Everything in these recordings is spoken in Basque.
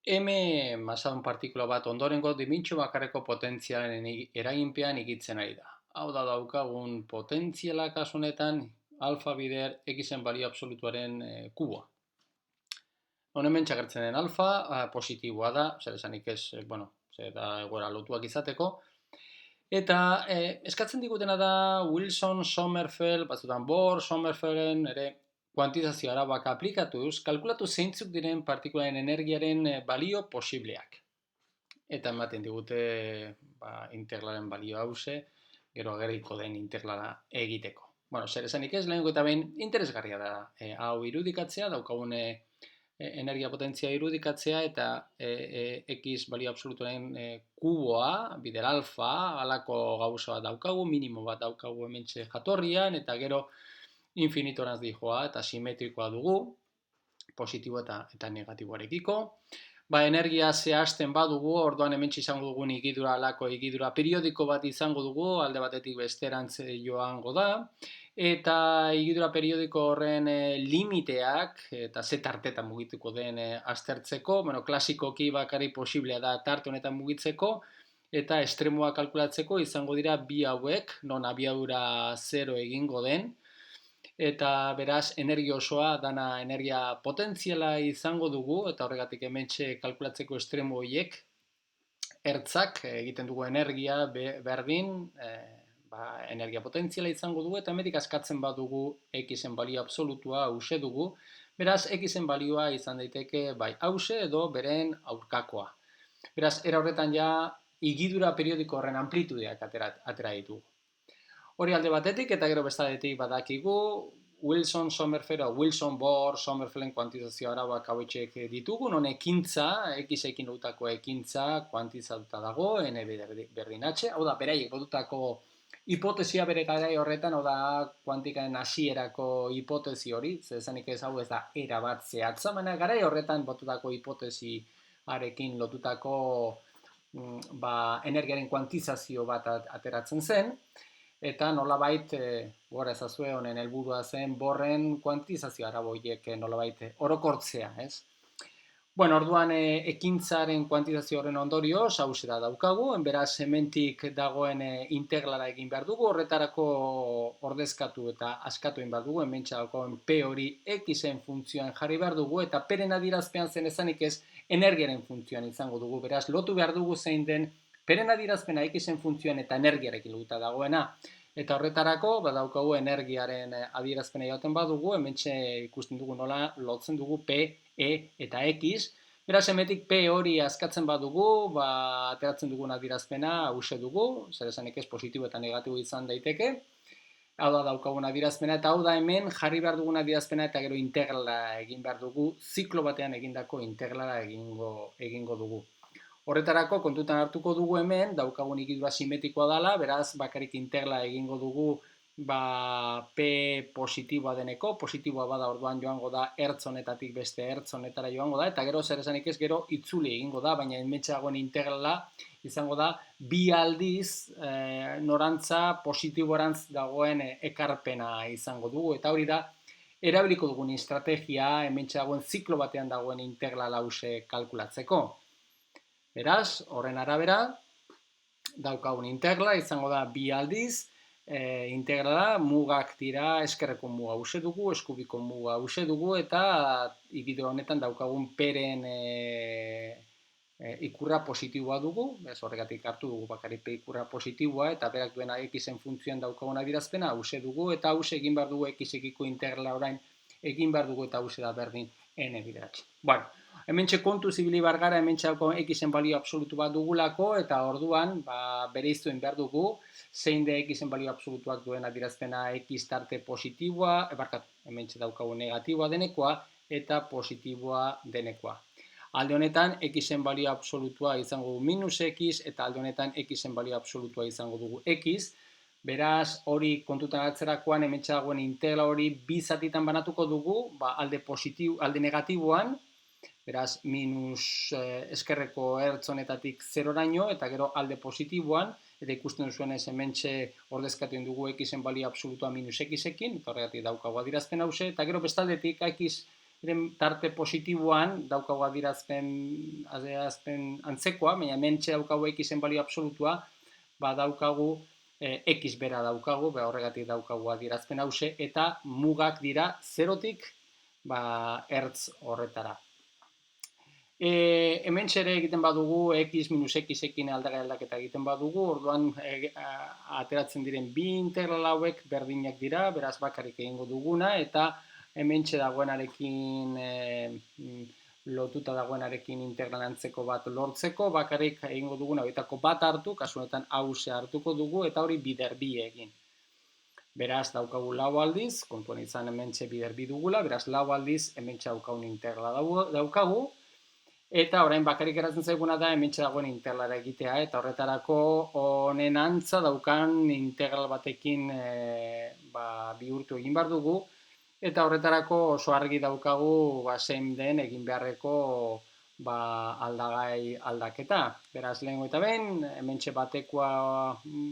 M masadun partikula bat ondorengo dimentsio bakarreko potentzialen eraginpean igitzen ari da. Hau da daukagun potentziala kasu honetan alfa bider xen balio absolutuaren kuboa. Hemen txagertzen den alfa positiboa da, zer esanik ez, zer da egoera lotuak izateko. Eta eskatzen digutena da Wilson, Sommerfeld, batzutan Bohr, Sommerfelden ere kuantizazio arauak aplikatuz, kalkulatu zeintzuk diren partikularen energiaren balio posibleak. Eta ematen digute integralaren balio hause, gero ageriko den integrala egiteko. Zer esanik ez, lehenko eta behin interesgarria da hau irudikatzea, daukagun energia potentzia irudikatzea eta x balio absolutuaren kuboa, bider alfa, alako gauza bat daukagu, minimo bat daukagu hementxe jatorrian, eta gero infinitorantz dijoa eta simetrikoa dugu, positibo eta negatiboarekiko. Energia zehazten badugu, orduan hementxe izango dugun igidura alako igidura periodiko bat izango dugu, alde batetik besterantz joango da, eta igidura periodiko horren limiteak, eta ze tartetan mugituko den aztertzeko, klasikoki bakari posiblea da tarte honetan mugitzeko, eta estremoa kalkulatzeko izango dira bi hauek, non abiadura 0 egingo den, eta beraz energia osoa dana energia potentziala izango dugu, eta horregatik hementxe kalkulatzeko estremo horiek, ertzak egiten dugu energia berdin, energia potentziala izango dugu, eta hemetik askatzen badugu xen balio absolutua hause dugu, beraz xen balioa izan daiteke bai hause edo beren aurkakoa. Beraz, era horretan ja igidura periodiko horren amplitudeak atera ditugu. Hori alde batetik eta gero bestaletik badakigu Wilson, Sommerfeld, Wilson, Bohr, Sommerfelden kuantizazio arauak hauetxek ditugu, non ekintza, x-ekin lotutako ekintza kuantizatuta dago, n berdin h, hau da, beraiek botutako hipotesia bere garai horretan, hau da, kuantikaren hasierako hipotesi hori, zezanik ez hau ez da erabat zehatza, baina garai horretan botutako hipotesiarekin lotutako energiaren kuantizazio bat ateratzen zen, eta nolabait, gora ezazue honen helburua zen, Bohrren kuantizazio araboiek nolabait orokortzea, ez? Orduan ekintzaren kuantizazio horren ondorioz, hause da daukagu, beraz hementik dagoen integrala egin behar dugu, horretarako ordezkatu eta askatu egin behar dugu, hementxe daukagoen P hori xen funtzioan jarri behar dugu, eta peren adierazpean zen ezanik ez energiaren funtzioan izango dugu, beraz lotu behar dugu zein den peren adierazpena xen funtzioan eta energiarekin lotuta dagoena. Eta horretarako, badaukagu energiaren adierazpena joaten badugu, hementxe ikusten dugu nola lotzen dugu P, E eta X. Beraz, hemetik P hori askatzen badugu, ateratzen dugun adierazpena hause dugu, zer esanik ez positibo eta negatibo izan daiteke. Hau da daukagun adierazpena, eta hau da hemen jarri behar dugun adierazpena eta gero integrala egin behar dugu, ziklo batean egindako integrala egingo dugu. Horretarako kontutan hartuko dugu hemen, daukagun igidura simetrikoa dela, beraz bakarrik integrala egingo dugu P positiboa deneko, positiboa bada orduan joango da ertz honetatik beste ertz honetara joango da, eta gero zer esanik ez gero itzuli egingo da, baina hementxeagoen integrala izango da bi aldiz norantza positiborantz dagoen ekarpena izango dugu, eta hori da erabiliko dugun estrategia hementxeagoen ziklo batean dagoen integrala hause kalkulatzeko. Beraz, horren arabera, daukagun integrala, izango da bi aldiz, integrala mugak dira eskerreko muga hause dugu, eskubiko muga hause dugu, eta igidura honetan daukagun peren ikurra positiboa dugu, horregatik hartu dugu bakarrik P ikurra positiboa, eta berak duena xen funtzioan daukagun adierazpena hause dugu, eta hause egin behar dugu xekiko integrala orain egin behar dugu, eta hause da berdin n bideratxe. Hementxe kontu zibili bargara, hementxe xen balio absolutu bat dugulako, eta orduan bereiztuen behar dugu, zein de xen balio absolutuak duen adierazpena x tarte positiboa, hementxe daukagu negatiboa denekoa, eta positiboa denekoa. Alde honetan, xen balio absolutua izango dugu minus x, eta alde honetan xen balio absolutua izango dugu x, beraz, hori kontutan hartzerakoan, hementxe dagoen integral hori bi zatitan banatuko dugu, alde negatiboan, beraz, minus eskerreko ertz honetatik 0raino, eta gero alde positiboan, eta ikusten duzuen ez hementxe ordezkatuen dugu xen balio absolutua minus x-ekin, eta horregatik daukagu adierazpen hause, eta gero bestaldetik x tarte positiboan daukagu adierazpen antzekoa, baina hementxe daukagu x-en balio absolutua, daukagu x bera daukagu, horregatik daukagu adierazpen hause, eta mugak dira zerotik ertz horretara. Hemen ere egiten badugu x minus x-ekin aldagai aldaketa egiten badugu, orduan ateratzen diren bi integral hauek berdinak dira, beraz bakarrik egingo duguna, eta hemen dagoenarekin lotuta dagoenarekin integral antzeko bat lortzeko, bakarrik egingo duguna horietako bat hartu, kasu honetan hause hartuko dugu, eta hori bider bi egin. Beraz, daukagu lau aldiz, kontuan izan hemen bider bi dugula, beraz lau aldiz hemen daukagun integrala daukagu, eta orain bakarrik geratzen zaiguna da hemen dagoen integrala egitea, eta horretarako honen antza daukan integral batekin bihurtu egin behar dugu, eta horretarako oso argi daukagu zein den egin beharreko aldagai aldaketa. Beraz, lehengo eta behin, hemen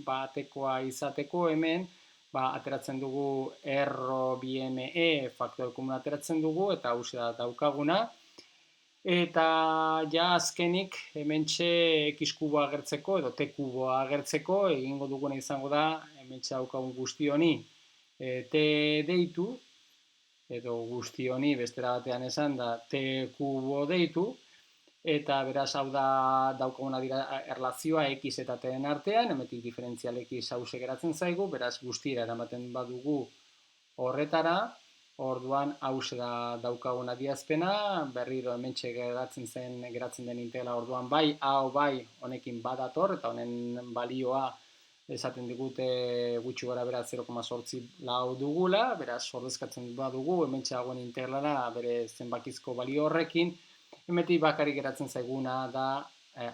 batekoa izateko hemen, ateratzen dugu erro BME faktore komun ateratzen dugu, eta hauxe daukaguna. Eta ja azkenik hementxe x kuboa agertzeko edo t kuboa agertzeko egingo duguna izango da hementxe daukagun guzti honi t deitu edo guzti honi bestera batean esan da t kubo deitu eta beraz hau da daukaguna dira erlazioa x eta t-en artean, hemetik diferentzial x hause geratzen zaigu, beraz guztira eramaten badugu horretara. Orduan, hause da daukagun adierazpena, berriro hementxe geratzen den integrala orduan hau honekin badator, eta honen balioa esaten digute gutxi gora bera 0,8 lau dugula, beraz, ordezkatzen badugu, hementxe dagoen integrala bere zenbakizko balio horrekin, hemetik bakarrik geratzen zaiguna da,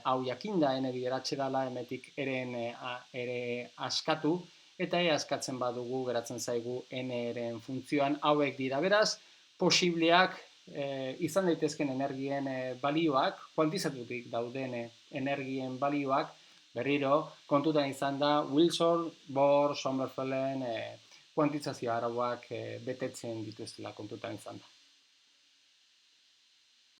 hau jakinda, ene bideratxe dela, hemetik ere askatu, eta askatzen badugu geratzen zaigu n-ren funtzioan hauek dira. Beraz, posibleak izan daitezken energien balioak, kuantizatutik dauden energien balioak, berriro, kontutan izan da Wilson, Bohr, Sommerfelden kuantizazio arauak betetzen dituztela kontutan izan da.